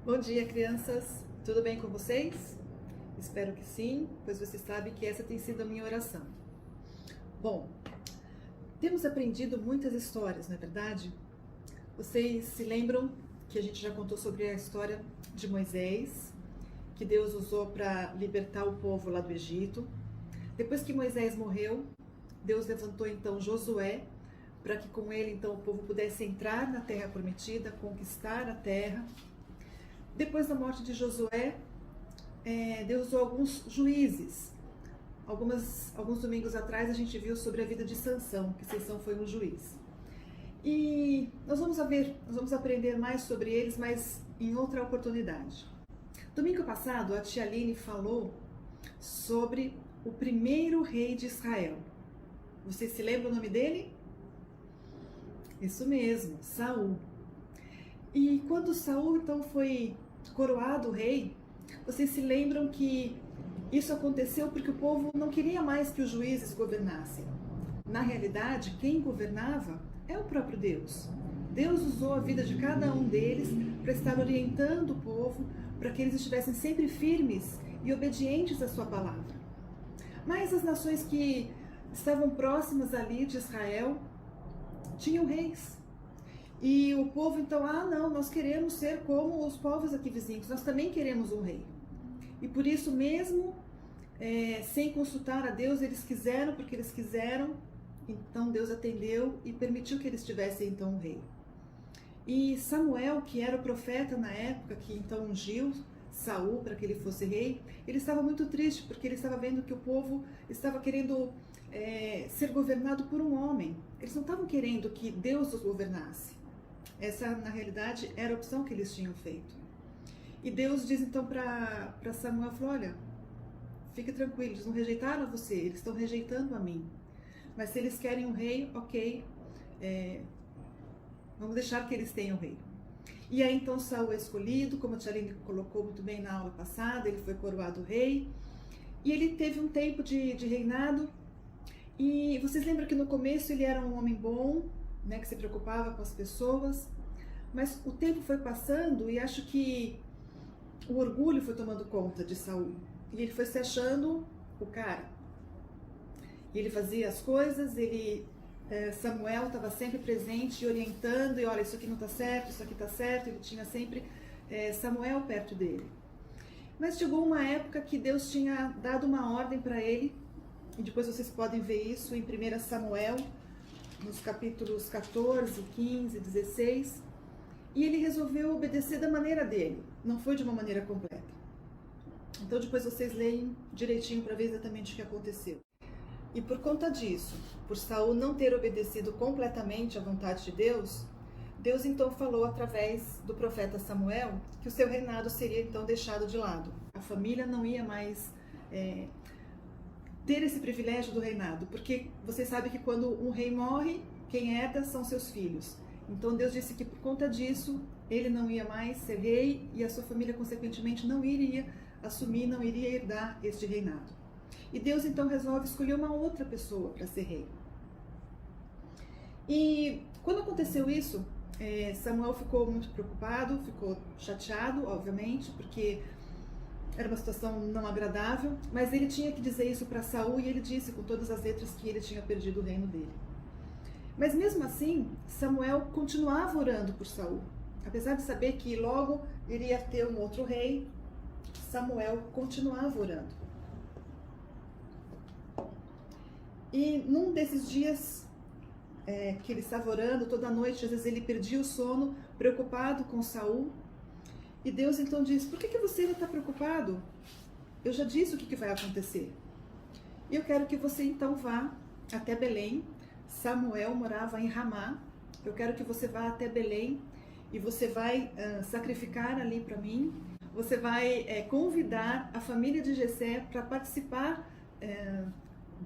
Bom dia, crianças! Tudo bem com vocês? Espero que sim, pois você sabe que essa tem sido a minha oração. Bom, temos aprendido muitas histórias, não é verdade? Vocês se lembram que a gente já contou sobre a história de Moisés, que Deus usou para libertar o povo lá do Egito. Depois que Moisés morreu, Deus levantou então Josué, para que com ele então o povo pudesse entrar na terra prometida, conquistar a terra. Depois da morte de Josué, Deus usou alguns juízes. Alguns domingos atrás a gente viu sobre a vida de Sansão, que Sansão foi um juiz. E nós vamos aprender mais sobre eles, mas em outra oportunidade. Domingo passado, a tia Aline falou sobre o primeiro rei de Israel. Vocês se lembram o nome dele? Isso mesmo, Saul. E quando Saul então foi coroado rei, vocês se lembram que isso aconteceu porque o povo não queria mais que os juízes governassem. Na realidade, quem governava é o próprio Deus. Deus usou a vida de cada um deles para estar orientando o povo, para que eles estivessem sempre firmes e obedientes à sua palavra. Mas as nações que estavam próximas ali de Israel tinham reis. E o povo então, não, nós queremos ser como os povos aqui vizinhos, nós também queremos um rei. E por isso mesmo, sem consultar a Deus, eles quiseram, porque eles quiseram, então Deus atendeu e permitiu que eles tivessem então um rei. E Samuel, que era o profeta na época, que então ungiu Saul para que ele fosse rei, ele estava muito triste, porque ele estava vendo que o povo estava querendo ser governado por um homem. Eles não estavam querendo que Deus os governasse. Essa, na realidade, era a opção que eles tinham feito. E Deus diz então para Samuel, falou, olha, fique tranquilo, eles não rejeitaram a você, eles estão rejeitando a mim. Mas se eles querem um rei, ok, vamos deixar que eles tenham um rei. E aí então Saul é escolhido, como a tia Aline colocou muito bem na aula passada, ele foi coroado rei. E ele teve um tempo de reinado. E vocês lembram que no começo ele era um homem bom, né, que se preocupava com as pessoas, mas o tempo foi passando e acho que o orgulho foi tomando conta de Saul. E ele foi se achando o cara. E ele fazia as coisas, Samuel estava sempre presente, orientando, e olha, isso aqui não está certo, isso aqui está certo, ele tinha sempre Samuel perto dele. Mas chegou uma época que Deus tinha dado uma ordem para ele, e depois vocês podem ver isso em 1 Samuel, nos capítulos 14, 15, 16, e ele resolveu obedecer da maneira dele, não foi de uma maneira completa. Então depois vocês leem direitinho para ver exatamente o que aconteceu. E por conta disso, por Saul não ter obedecido completamente à vontade de Deus, Deus então falou através do profeta Samuel que o seu reinado seria então deixado de lado. A família não ia mais ter esse privilégio do reinado, porque você sabe que quando um rei morre, quem herda são seus filhos. Então Deus disse que por conta disso, ele não ia mais ser rei e a sua família, consequentemente, não iria assumir, não iria herdar este reinado. E Deus então resolve escolher uma outra pessoa para ser rei. E quando aconteceu isso, Samuel ficou muito preocupado, ficou chateado, obviamente, porque era uma situação não agradável, mas ele tinha que dizer isso para Saul e ele disse com todas as letras que ele tinha perdido o reino dele. Mas mesmo assim, Samuel continuava orando por Saul. Apesar de saber que logo iria ter um outro rei, Samuel continuava orando. E num desses dias que ele estava orando, toda noite, às vezes ele perdia o sono, preocupado com Saul. E Deus então diz, por que você ainda está preocupado? Eu já disse o que vai acontecer. E eu quero que você então vá até Belém. Samuel morava em Ramá. Eu quero que você vá até Belém e você vai sacrificar ali para mim. Você vai convidar a família de Jessé para participar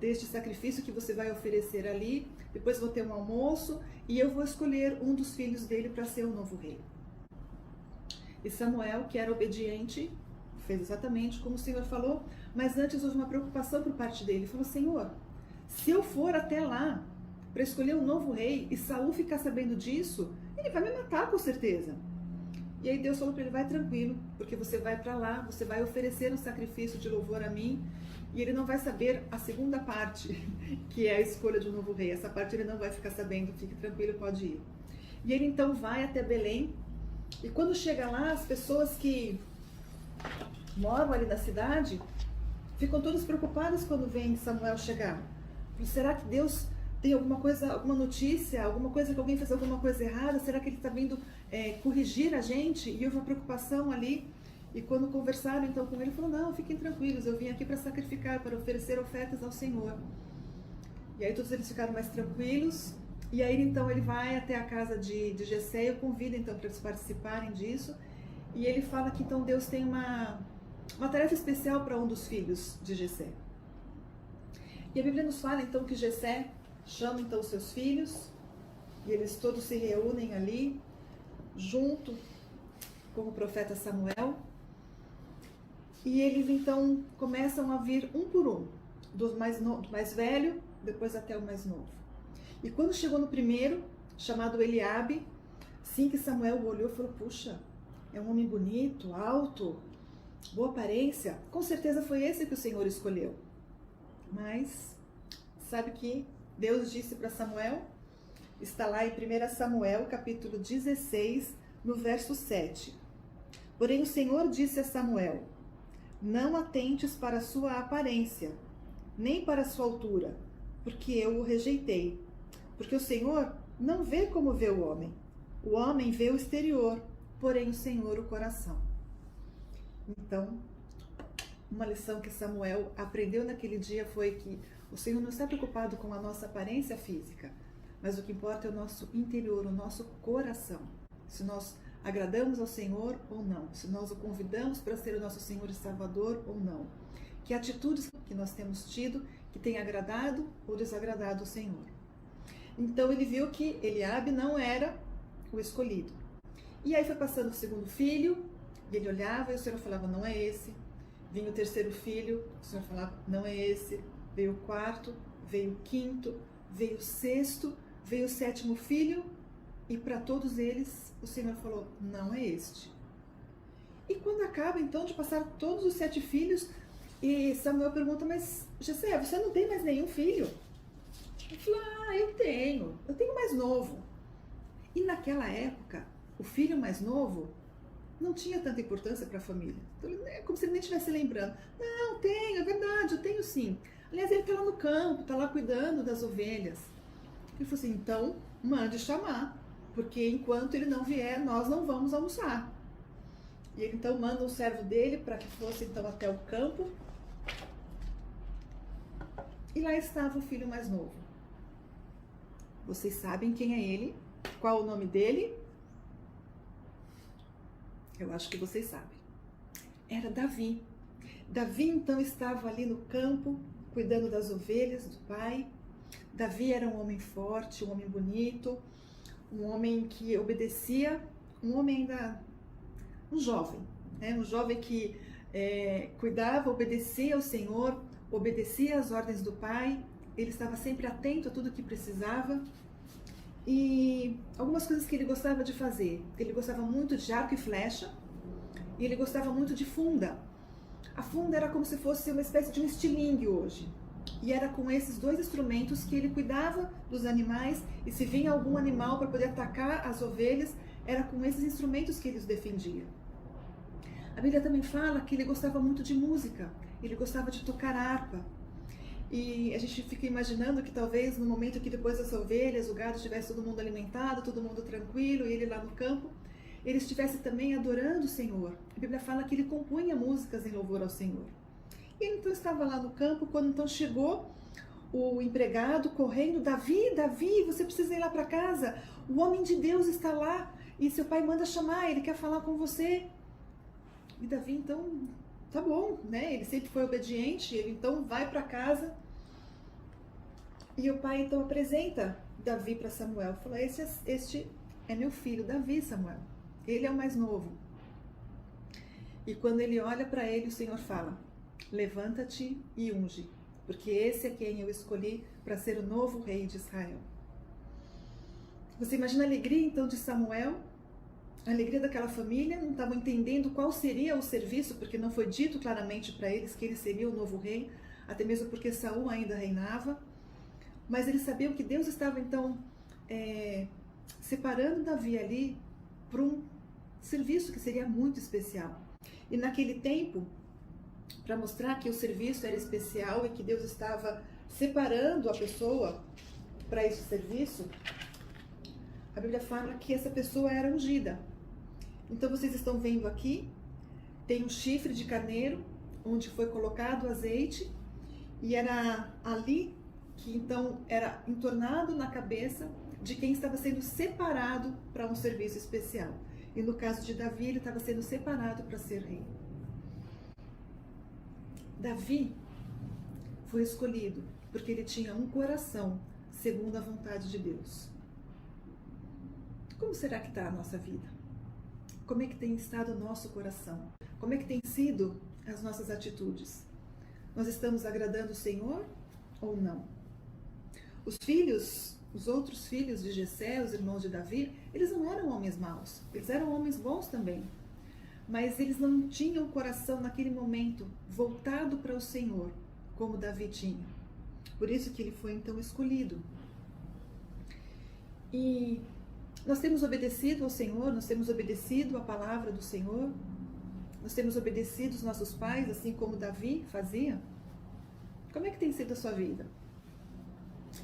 deste sacrifício que você vai oferecer ali. Depois vou ter um almoço e eu vou escolher um dos filhos dele para ser o novo rei. E Samuel, que era obediente, fez exatamente como o Senhor falou, mas antes houve uma preocupação por parte dele. Ele falou, Senhor, se eu for até lá para escolher um novo rei e Saul ficar sabendo disso, ele vai me matar com certeza. E aí Deus falou para ele, vai tranquilo, porque você vai para lá, você vai oferecer um sacrifício de louvor a mim, e ele não vai saber a segunda parte, que é a escolha de um novo rei. Essa parte ele não vai ficar sabendo, fique tranquilo, pode ir. E ele então vai até Belém, e quando chega lá, as pessoas que moram ali na cidade ficam todas preocupadas quando vem Samuel chegar. Será que Deus tem alguma coisa, alguma notícia, alguma coisa que alguém fez alguma coisa errada? Será que ele está vindo corrigir a gente? E houve uma preocupação ali. E quando conversaram então com ele, ele falou, não, fiquem tranquilos, eu vim aqui para sacrificar, para oferecer ofertas ao Senhor. E aí todos eles ficaram mais tranquilos. E aí então ele vai até a casa de Jessé, eu convido então para eles participarem disso. E ele fala que então Deus tem uma tarefa especial para um dos filhos de Jessé. E a Bíblia nos fala então que Jessé chama então os seus filhos, e eles todos se reúnem ali, junto com o profeta Samuel, e eles então começam a vir um por um, do mais velho, depois até o mais novo. E quando chegou no primeiro, chamado Eliabe, assim que Samuel olhou e falou, puxa, é um homem bonito, alto, boa aparência, com certeza foi esse que o Senhor escolheu. Mas, sabe que Deus disse para Samuel, está lá em 1 Samuel, capítulo 16, no verso 7. Porém o Senhor disse a Samuel, não atentes para a sua aparência, nem para a sua altura, porque eu o rejeitei. Porque o Senhor não vê como vê o homem vê o exterior, porém o Senhor o coração. Então, uma lição que Samuel aprendeu naquele dia foi que o Senhor não está preocupado com a nossa aparência física, mas o que importa é o nosso interior, o nosso coração. Se nós agradamos ao Senhor ou não, se nós o convidamos para ser o nosso Senhor e Salvador ou não. Que atitudes que nós temos tido que tem agradado ou desagradado o Senhor. Então ele viu que Eliabe não era o escolhido. E aí foi passando o segundo filho, e ele olhava e o Senhor falava, não é esse. Vinha o terceiro filho, o Senhor falava, não é esse. Veio o quarto, veio o quinto, veio o sexto, veio o sétimo filho, e para todos eles o Senhor falou, não é este. E quando acaba então de passar todos os 7 filhos, e Samuel pergunta, mas Jessé, você não tem mais nenhum filho? Ele falou, eu tenho mais novo. E naquela época, o filho mais novo não tinha tanta importância para a família. Então, é como se ele nem estivesse lembrando. Não, tenho, é verdade, eu tenho sim. Aliás, ele está lá no campo, está lá cuidando das ovelhas. Ele falou assim, então mande chamar, porque enquanto ele não vier, nós não vamos almoçar. E ele então manda um servo dele para que fosse então até o campo. E lá estava o filho mais novo. Vocês sabem quem é ele? Qual o nome dele? Eu acho que vocês sabem. Era Davi. Davi então estava ali no campo, cuidando das ovelhas do pai. Davi era um homem forte, um homem bonito, um homem que obedecia, um homem ainda, um jovem, né? Um jovem que cuidava, obedecia ao Senhor, obedecia às ordens do pai, ele estava sempre atento a tudo que precisava. E algumas coisas que ele gostava de fazer, ele gostava muito de arco e flecha, e ele gostava muito de funda. A funda era como se fosse uma espécie de um estilingue hoje. E era com esses 2 instrumentos que ele cuidava dos animais, e se vinha algum animal para poder atacar as ovelhas, era com esses instrumentos que ele os defendia. A Bíblia também fala que ele gostava muito de música, ele gostava de tocar harpa. E a gente fica imaginando que talvez no momento que depois das ovelhas, o gado estivesse todo mundo alimentado, todo mundo tranquilo, e ele lá no campo, ele estivesse também adorando o Senhor. A Bíblia fala que ele compunha músicas em louvor ao Senhor. E ele então estava lá no campo, quando então chegou o empregado correndo, Davi, Davi, você precisa ir lá para casa, o homem de Deus está lá, e seu pai manda chamar, ele quer falar com você. E Davi então, tá bom, né? Ele sempre foi obediente, ele então vai para casa. E o pai então apresenta Davi para Samuel. Falou, este é meu filho, Davi, Samuel. Ele é o mais novo. E quando ele olha para ele, o Senhor fala, levanta-te e unge, porque esse é quem eu escolhi para ser o novo rei de Israel. Você imagina a alegria então de Samuel a alegria daquela família, não estavam entendendo qual seria o serviço, porque não foi dito claramente para eles que ele seria o novo rei, até mesmo porque Saul ainda reinava. Mas eles sabiam que Deus estava então separando Davi ali para um serviço que seria muito especial. E naquele tempo, para mostrar que o serviço era especial e que Deus estava separando a pessoa para esse serviço, a Bíblia fala que essa pessoa era ungida. Então vocês estão vendo aqui, tem um chifre de carneiro, onde foi colocado azeite, e era ali que então era entornado na cabeça de quem estava sendo separado para um serviço especial. E no caso de Davi, ele estava sendo separado para ser rei. Davi foi escolhido porque ele tinha um coração segundo a vontade de Deus. Como será que está a nossa vida? Como é que tem estado o nosso coração? Como é que tem sido as nossas atitudes? Nós estamos agradando o Senhor ou não? Os outros filhos de Jessé, os irmãos de Davi, eles não eram homens maus, eles eram homens bons também. Mas eles não tinham o coração naquele momento voltado para o Senhor, como Davi tinha. Por isso que ele foi então escolhido. E nós temos obedecido ao Senhor, nós temos obedecido à palavra do Senhor, nós temos obedecido os nossos pais, assim como Davi fazia. Como é que tem sido a sua vida?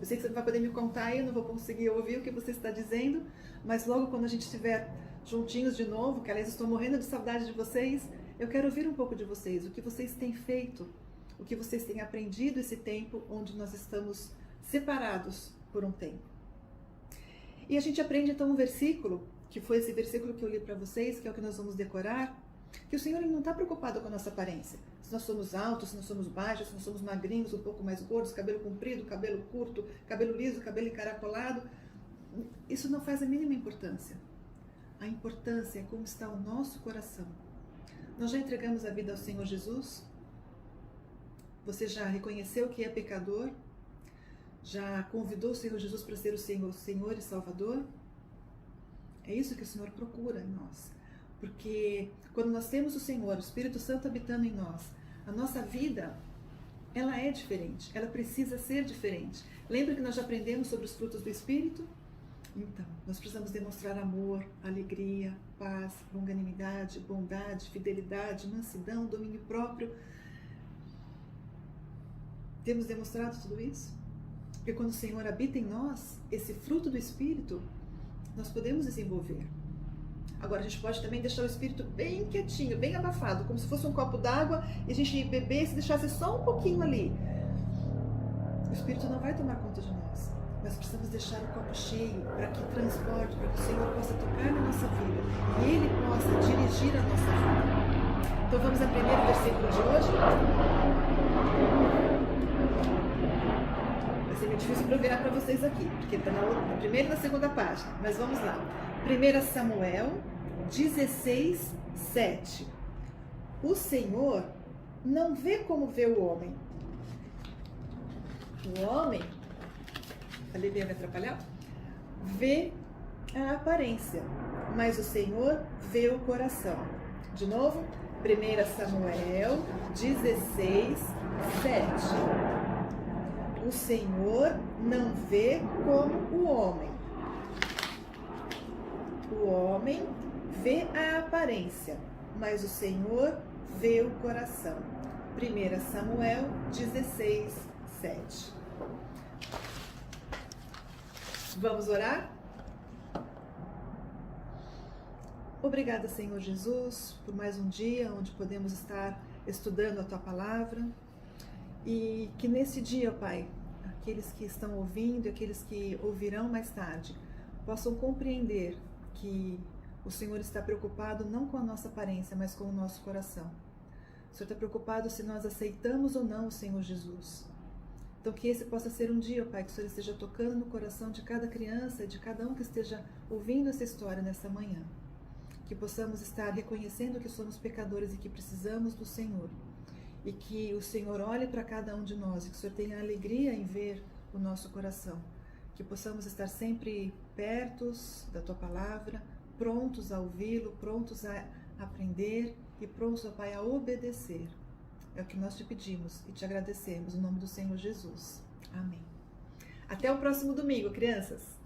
Eu sei que você não vai poder me contar e eu não vou conseguir ouvir o que você está dizendo, mas logo quando a gente estiver juntinhos de novo, que aliás estou morrendo de saudade de vocês, eu quero ouvir um pouco de vocês, o que vocês têm feito, o que vocês têm aprendido esse tempo onde nós estamos separados por um tempo. E a gente aprende então um versículo, que foi esse versículo que eu li para vocês, que é o que nós vamos decorar, que o Senhor ele não está preocupado com a nossa aparência. Se nós somos altos, se nós somos baixos, se nós somos magrinhos, um pouco mais gordos, cabelo comprido, cabelo curto, cabelo liso, cabelo encaracolado, isso não faz a mínima importância. A importância é como está o nosso coração. Nós já entregamos a vida ao Senhor Jesus? Você já reconheceu que é pecador? Já convidou o Senhor Jesus para ser o Senhor e Salvador? É isso que o Senhor procura em nós. Porque quando nós temos o Senhor, o Espírito Santo habitando em nós, a nossa vida, ela é diferente, ela precisa ser diferente. Lembra que nós já aprendemos sobre os frutos do Espírito? Então, nós precisamos demonstrar amor, alegria, paz, longanimidade, bondade, fidelidade, mansidão, domínio próprio. Temos demonstrado tudo isso? Porque quando o Senhor habita em nós, esse fruto do Espírito, nós podemos desenvolver. Agora, a gente pode também deixar o Espírito bem quietinho, bem abafado, como se fosse um copo d'água e a gente bebesse e deixasse só um pouquinho ali. O Espírito não vai tomar conta de nós, mas precisamos deixar o copo cheio para que transporte, para que o Senhor possa tocar na nossa vida e Ele possa dirigir a nossa vida. Então vamos aprender o versículo de hoje? Vai ser meio difícil para eu virar para vocês aqui, porque está na primeira e na segunda página, mas vamos lá. 1 Samuel 16, 7. O Senhor não vê como vê o homem. O homem, a Lívia ia me atrapalhar? Vê a aparência, mas o Senhor vê o coração. De novo, 1 Samuel 16, 7. O Senhor não vê como o homem. O homem vê a aparência, mas o Senhor vê o coração. 1 Samuel 16, 7. Vamos orar? Obrigada, Senhor Jesus, por mais um dia onde podemos estar estudando a Tua Palavra. E que nesse dia, Pai, aqueles que estão ouvindo e aqueles que ouvirão mais tarde, possam compreender que o Senhor está preocupado não com a nossa aparência, mas com o nosso coração. O Senhor está preocupado se nós aceitamos ou não o Senhor Jesus. Então que esse possa ser um dia, Pai, que o Senhor esteja tocando no coração de cada criança, de cada um que esteja ouvindo essa história nessa manhã. Que possamos estar reconhecendo que somos pecadores e que precisamos do Senhor. E que o Senhor olhe para cada um de nós e que o Senhor tenha alegria em ver o nosso coração. Que possamos estar sempre pertos da Tua Palavra, prontos a ouvi-lo, prontos a aprender e prontos, ó Pai, a obedecer. É o que nós te pedimos e te agradecemos, em nome do Senhor Jesus. Amém. Até o próximo domingo, crianças!